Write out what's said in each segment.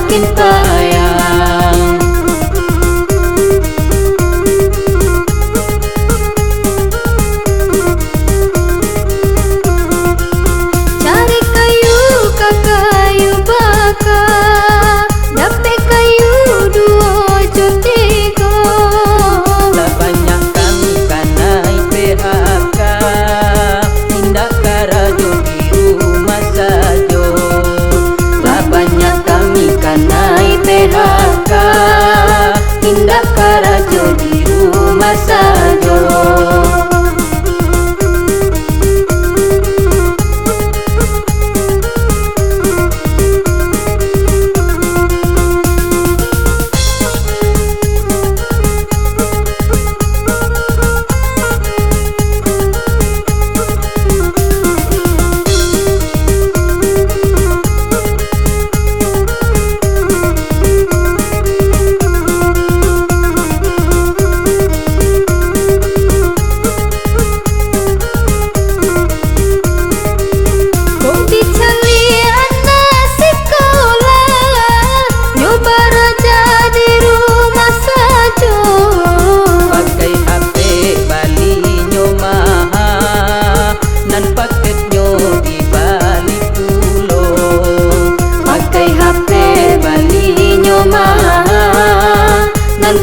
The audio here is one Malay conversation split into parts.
makin payah. Cari kayu ke kayu bakar, dapat kayu 2 tiga. Tak banyak kami kanai PHK, tindak karajo di rumah sajo. Tak banyak kami kanai PHK, tindak karajo di rumah sajo.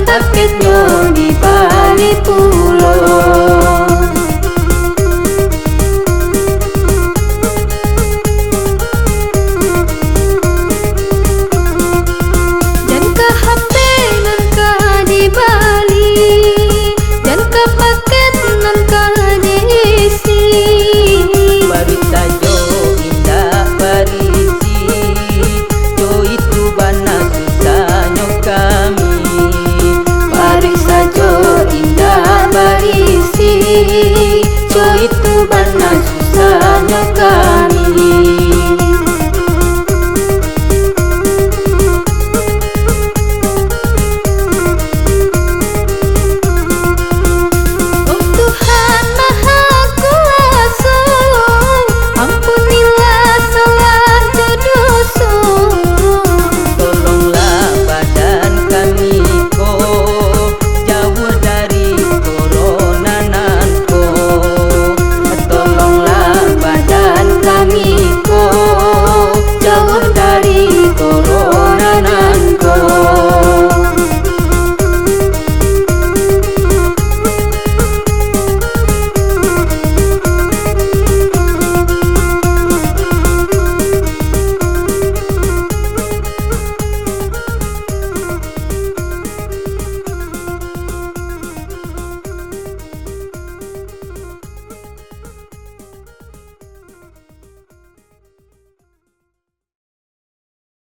Taketnya di balik pulau. Dan ke HP nan ka di Bali, dan ke paket nan ka diisi. Barita jo indah barisi, jo itu bana susahnya kami. Barisa jo indah barisi, jo itu